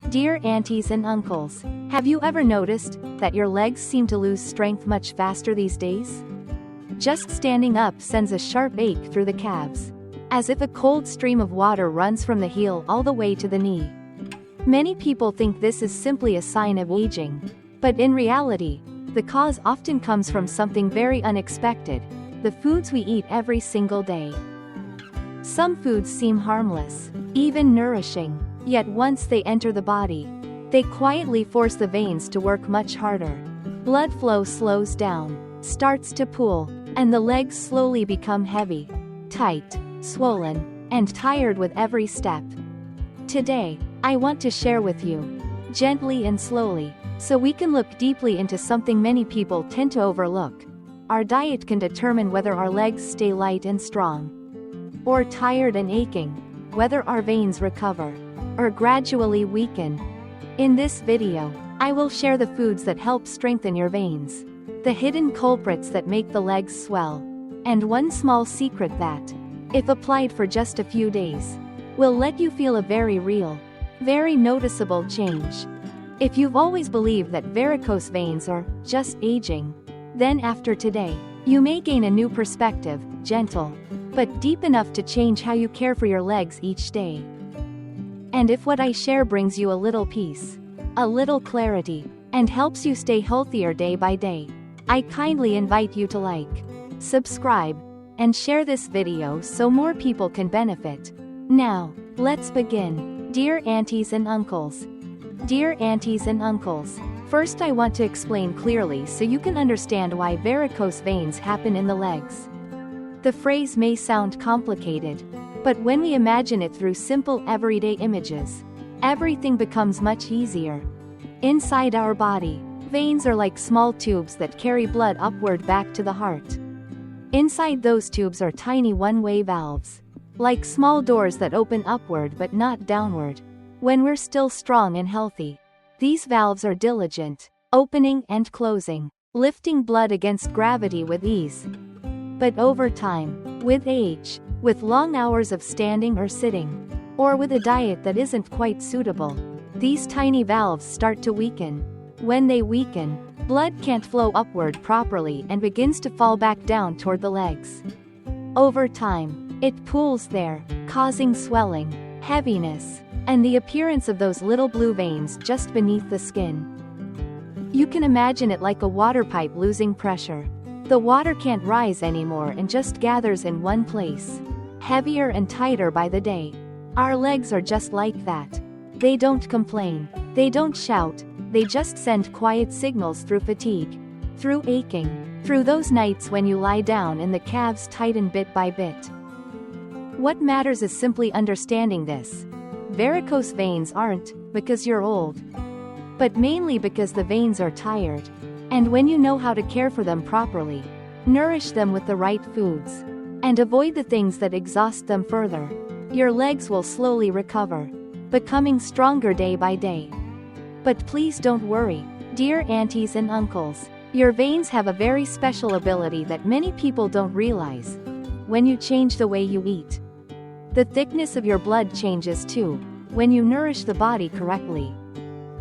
Dear aunties and uncles, have you ever noticed that your legs seem to lose strength much faster these days? Just standing up sends a sharp ache through the calves, as if a cold stream of water runs from the heel all the way to the knee. Many people think this is simply a sign of aging, but in reality, the cause often comes from something very unexpected: the foods we eat every single day. Some foods seem harmless, even nourishing, yet once they enter the body, they quietly force the veins to work much harder. Blood flow slows down, starts to pool, and the legs slowly become heavy, tight, swollen, and tired with every step. Today, I want to share with you, gently and slowly, so we can look deeply into something many people tend to overlook. Our diet can determine whether our legs stay light and strong, or tired and aching, whether our veins recover, or gradually weaken. In this video, I will share the foods that help strengthen your veins, the hidden culprits that make the legs swell, and one small secret that, if applied for just a few days, will let you feel a very real, very noticeable change. If you've always believed that varicose veins are just aging, then after today, you may gain a new perspective, gentle, but deep enough to change how you care for your legs each day. And if what I share brings you a little peace, a little clarity, and helps you stay healthier day by day, I kindly invite you to like, subscribe, and share this video so more people can benefit. Now, let's begin. Dear aunties and uncles. Dear aunties and uncles, first I want to explain clearly so you can understand why varicose veins happen in the legs. The phrase may sound complicated, but when we imagine it through simple everyday images, everything becomes much easier. Inside our body, veins are like small tubes that carry blood upward back to the heart. Inside those tubes are tiny one-way valves, like small doors that open upward but not downward. When we're still strong and healthy, these valves are diligent, opening and closing, lifting blood against gravity with ease. But over time, with age, with long hours of standing or sitting, or with a diet that isn't quite suitable, these tiny valves start to weaken. When they weaken, blood can't flow upward properly and begins to fall back down toward the legs. Over time, it pools there, causing swelling, heaviness, and the appearance of those little blue veins just beneath the skin. You can imagine it like a water pipe losing pressure. The water can't rise anymore and just gathers in one place, heavier and tighter by the day. Our legs are just like that. They don't complain, they don't shout, they just send quiet signals through fatigue, through aching, through those nights when you lie down and the calves tighten bit by bit. What matters is simply understanding this. Varicose veins aren't because you're old, but mainly because the veins are tired. And when you know how to care for them properly, nourish them with the right foods, and avoid the things that exhaust them further, your legs will slowly recover, becoming stronger day by day. But please don't worry, dear aunties and uncles, your veins have a very special ability that many people don't realize. When you change the way you eat, the thickness of your blood changes too. When you nourish the body correctly,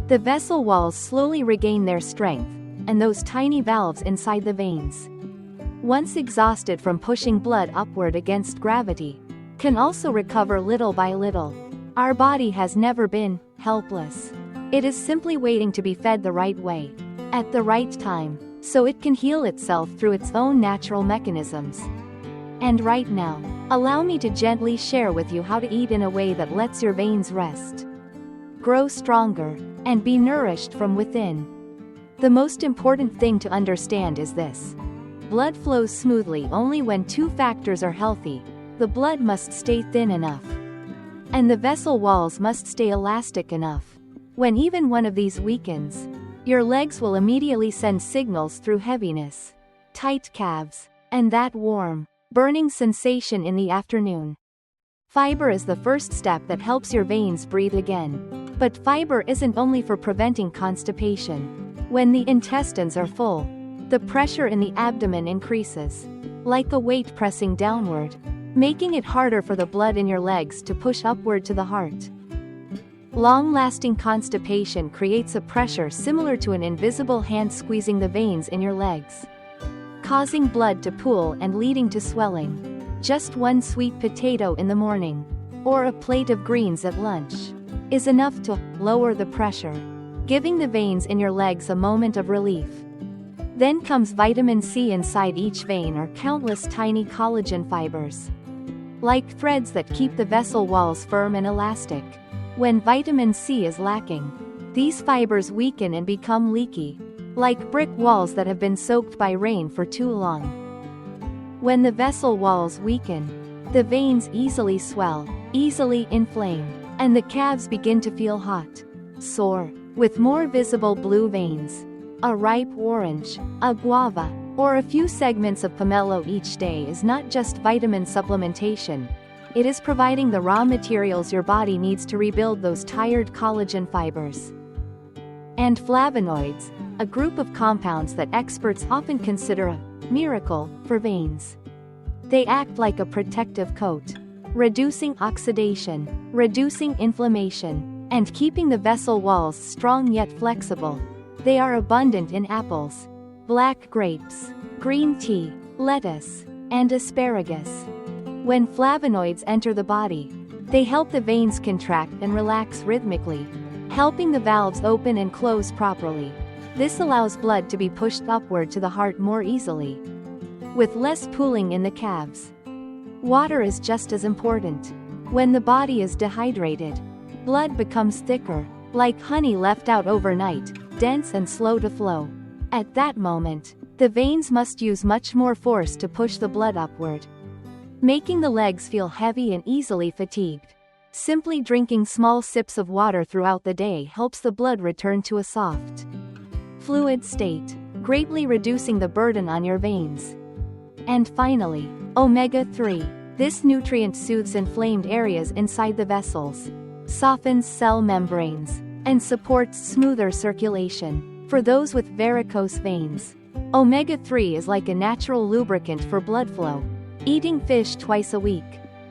the vessel walls slowly regain their strength, and those tiny valves inside the veins, once exhausted from pushing blood upward against gravity, can also recover little by little. Our body has never been helpless. It is simply waiting to be fed the right way, at the right time, so it can heal itself through its own natural mechanisms. And right now, allow me to gently share with you how to eat in a way that lets your veins rest, grow stronger, and be nourished from within. The most important thing to understand is this: blood flows smoothly only when two factors are healthy. The blood must stay thin enough, and the vessel walls must stay elastic enough. When even one of these weakens, your legs will immediately send signals through heaviness, tight calves, and that warm, burning sensation in the afternoon. Fiber is the first step that helps your veins breathe again. But fiber isn't only for preventing constipation. When the intestines are full, the pressure in the abdomen increases, like a weight pressing downward, making it harder for the blood in your legs to push upward to the heart. Long-lasting constipation creates a pressure similar to an invisible hand squeezing the veins in your legs, causing blood to pool and leading to swelling. Just one sweet potato in the morning, or a plate of greens at lunch, is enough to lower the pressure, giving the veins in your legs a moment of relief. Then comes vitamin C. Inside each vein are countless tiny collagen fibers, like threads that keep the vessel walls firm and elastic. When vitamin C is lacking, these fibers weaken and become leaky, like brick walls that have been soaked by rain for too long. When the vessel walls weaken, the veins easily swell, easily inflame, and the calves begin to feel hot, sore, with more visible blue veins. A ripe orange, a guava, or a few segments of pomelo each day is not just vitamin supplementation. It is providing the raw materials your body needs to rebuild those tired collagen fibers. And flavonoids, a group of compounds that experts often consider a miracle for veins. They act like a protective coat, reducing oxidation, reducing inflammation, and keeping the vessel walls strong yet flexible. They are abundant in apples, black grapes, green tea, lettuce, and asparagus. When flavonoids enter the body, they help the veins contract and relax rhythmically, helping the valves open and close properly. This allows blood to be pushed upward to the heart more easily, with less pooling in the calves. Water is just as important. When the body is dehydrated, blood becomes thicker, like honey left out overnight, dense and slow to flow. At that moment, the veins must use much more force to push the blood upward, making the legs feel heavy and easily fatigued. Simply drinking small sips of water throughout the day helps the blood return to a soft, fluid state, greatly reducing the burden on your veins. And finally, omega-3. This nutrient soothes inflamed areas inside the vessels, softens cell membranes, and supports smoother circulation. For those with varicose veins, omega-3 is like a natural lubricant for blood flow. Eating fish twice a week,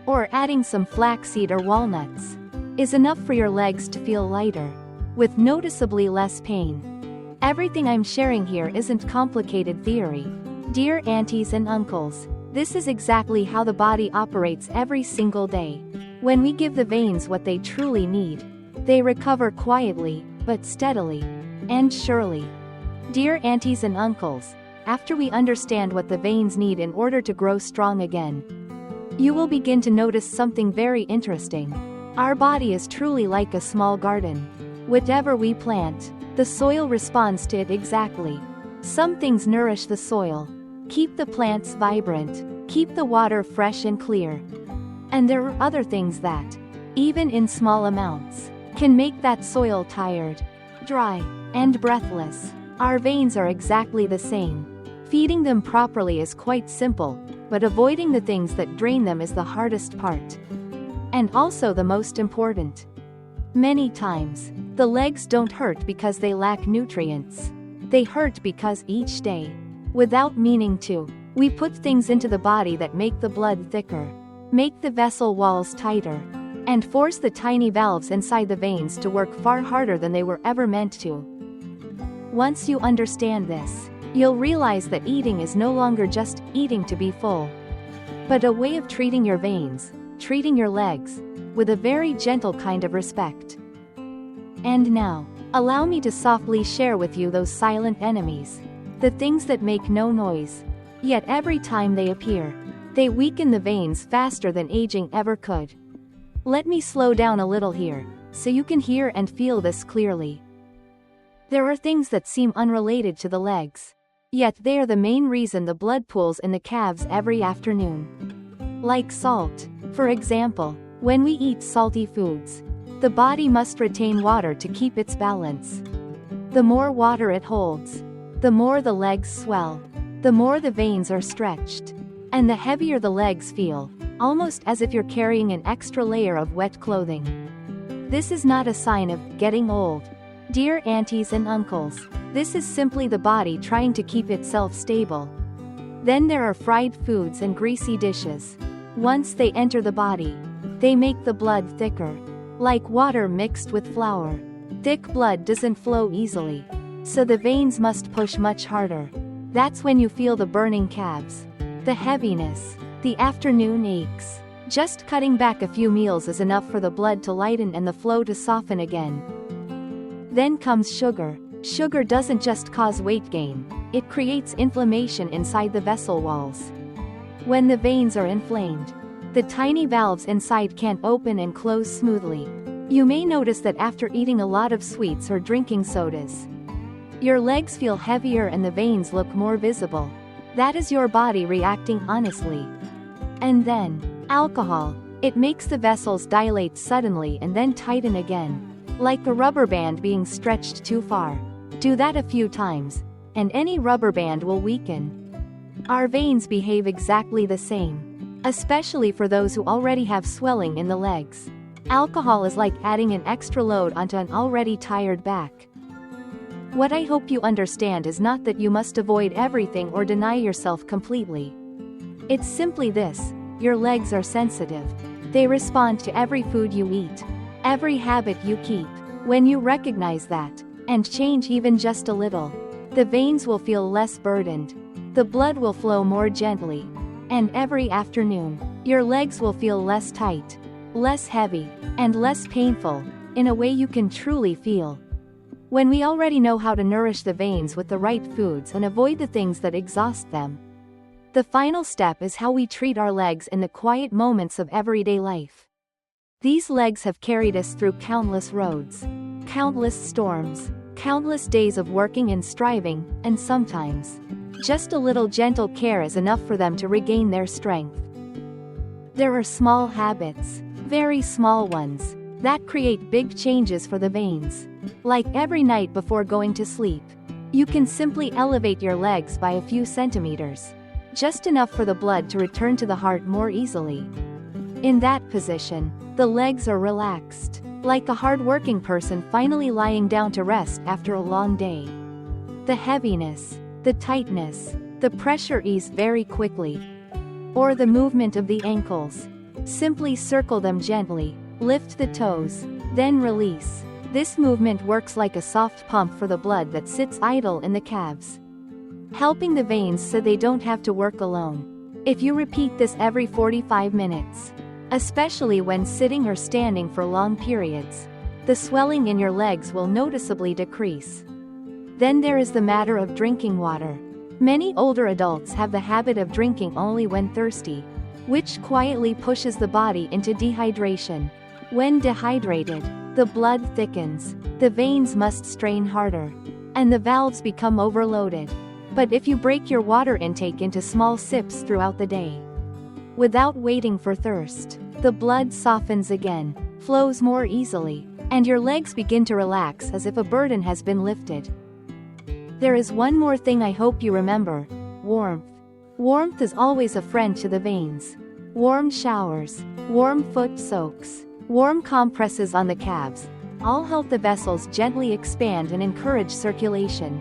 or adding some flaxseed or walnuts, is enough for your legs to feel lighter, with noticeably less pain. Everything I'm sharing here isn't complicated theory. Dear aunties and uncles, this is exactly how the body operates every single day. When we give the veins what they truly need, they recover quietly, but steadily, and surely. Dear aunties and uncles, after we understand what the veins need in order to grow strong again, you will begin to notice something very interesting. Our body is truly like a small garden. Whatever we plant, the soil responds to it exactly. Some things nourish the soil, keep the plants vibrant, keep the water fresh and clear. And there are other things that, even in small amounts, can make that soil tired, dry, and breathless. Our veins are exactly the same. Feeding them properly is quite simple, but avoiding the things that drain them is the hardest part. And also the most important. Many times, the legs don't hurt because they lack nutrients. They hurt because each day, without meaning to, we put things into the body that make the blood thicker, make the vessel walls tighter, and force the tiny valves inside the veins to work far harder than they were ever meant to. Once you understand this, you'll realize that eating is no longer just eating to be full, but a way of treating your veins, treating your legs, with a very gentle kind of respect. And now, allow me to softly share with you those silent enemies, the things that make no noise, yet every time they appear, they weaken the veins faster than aging ever could. Let me slow down a little here, so you can hear and feel this clearly. There are things that seem unrelated to the legs, yet they are the main reason the blood pools in the calves every afternoon. Like salt, for example, when we eat salty foods, the body must retain water to keep its balance. The more water it holds, the more the legs swell, the more the veins are stretched, and the heavier the legs feel, almost as if you're carrying an extra layer of wet clothing. This is not a sign of getting old. Dear aunties and uncles, this is simply the body trying to keep itself stable. Then there are fried foods and greasy dishes. Once they enter the body, they make the blood thicker. like water mixed with flour. Thick blood doesn't flow easily, so the veins must push much harder. That's when you feel the burning calves, the heaviness, the afternoon aches. Just cutting back a few meals is enough for the blood to lighten and the flow to soften again. Then comes sugar. Sugar doesn't just cause weight gain, it creates inflammation inside the vessel walls. When the veins are inflamed, the tiny valves inside can't open and close smoothly. You may notice that after eating a lot of sweets or drinking sodas, your legs feel heavier and the veins look more visible. That is your body reacting honestly. And then, alcohol. It makes the vessels dilate suddenly and then tighten again, like a rubber band being stretched too far. Do that a few times, and any rubber band will weaken. Our veins behave exactly the same, especially for those who already have swelling in the legs. Alcohol is like adding an extra load onto an already tired back. What I hope you understand is not that you must avoid everything or deny yourself completely. It's simply this: your legs are sensitive. They respond to every food you eat, every habit you keep. When you recognize that, and change even just a little, the veins will feel less burdened. The blood will flow more gently. And every afternoon, your legs will feel less tight, less heavy, and less painful, in a way you can truly feel. When we already know how to nourish the veins with the right foods and avoid the things that exhaust them, the final step is how we treat our legs in the quiet moments of everyday life. These legs have carried us through countless roads, countless storms, countless days of working and striving, and sometimes, just a little gentle care is enough for them to regain their strength. There are small habits, very small ones, that create big changes for the veins. Like every night before going to sleep, you can simply elevate your legs by a few centimeters, just enough for the blood to return to the heart more easily. In that position, the legs are relaxed, like a hard-working person finally lying down to rest after a long day. The heaviness, the tightness, the pressure ease very quickly. Or the movement of the ankles. Simply circle them gently, lift the toes, then release. This movement works like a soft pump for the blood that sits idle in the calves, helping the veins so they don't have to work alone. If you repeat this every 45 minutes, especially when sitting or standing for long periods, the swelling in your legs will noticeably decrease. Then there is the matter of drinking water. Many older adults have the habit of drinking only when thirsty, which quietly pushes the body into dehydration. When dehydrated, the blood thickens, the veins must strain harder, and the valves become overloaded. But if you break your water intake into small sips throughout the day, without waiting for thirst, the blood softens again, flows more easily, and your legs begin to relax as if a burden has been lifted. There is one more thing I hope you remember: warmth. Warmth is always a friend to the veins. Warm showers, warm foot soaks, warm compresses on the calves, all help the vessels gently expand and encourage circulation.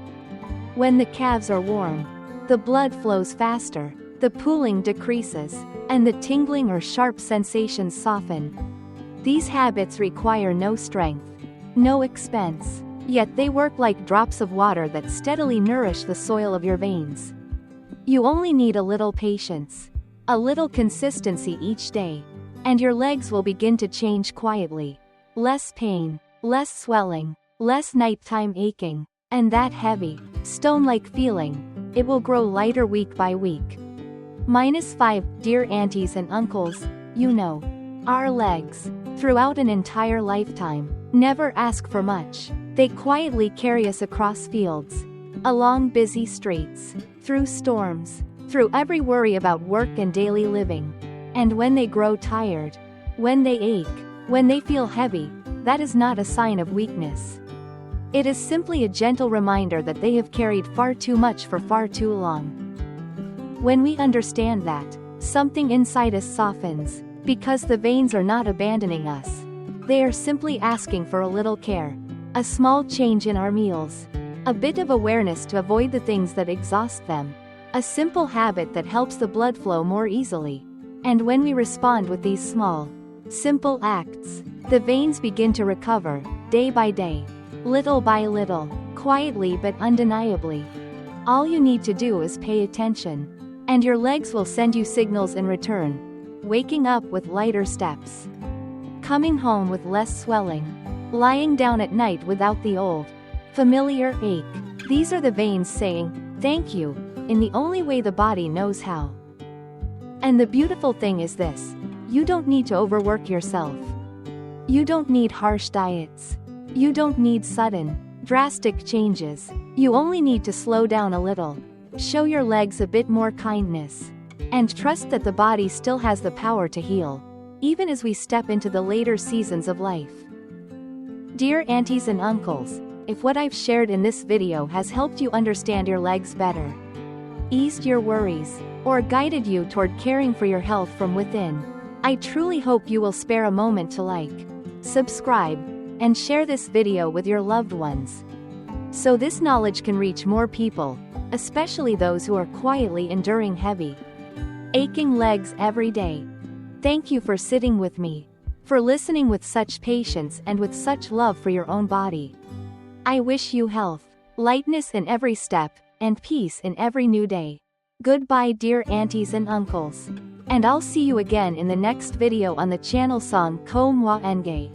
When the calves are warm, the blood flows faster, the pooling decreases, and the tingling or sharp sensations soften. These habits require no strength, no expense, yet they work like drops of water that steadily nourish the soil of your veins. You only need a little patience, a little consistency each day, and your legs will begin to change quietly. Less pain, less swelling, less nighttime aching, and that heavy, stone-like feeling, it will grow lighter week by week. -5, dear aunties and uncles, you know, our legs, throughout an entire lifetime, never ask for much. They quietly carry us across fields, along busy streets, through storms, through every worry about work and daily living. And when they grow tired, when they ache, when they feel heavy, that is not a sign of weakness. It is simply a gentle reminder that they have carried far too much for far too long. When we understand that, something inside us softens, because the veins are not abandoning us. They are simply asking for a little care, a small change in our meals, a bit of awareness to avoid the things that exhaust them, a simple habit that helps the blood flow more easily. And when we respond with these small, simple acts, The veins begin to recover, day by day. Little by little, quietly but undeniably. All you need to do is pay attention. And your legs will send you signals in return. Waking up with lighter steps. Coming home with less swelling. Lying down at night without the old, familiar ache. These are the veins saying, thank you, in the only way the body knows how. And the beautiful thing is this: you don't need to overwork yourself. You don't need harsh diets. You don't need sudden, drastic changes. You only need to slow down a little. Show your legs a bit more kindness. And trust that the body still has the power to heal, even as we step into the later seasons of life. Dear aunties and uncles, if what I've shared in this video has helped you understand your legs better, eased your worries, or guided you toward caring for your health from within, I truly hope you will spare a moment to like, subscribe, and share this video with your loved ones, so this knowledge can reach more people, especially those who are quietly enduring heavy, aching legs every day. Thank you for sitting with me, for listening with such patience and with such love for your own body. I wish you health, lightness in every step, and peace in every new day. Goodbye dear aunties and uncles. And I'll see you again in the next video on the channel song khoe ngay.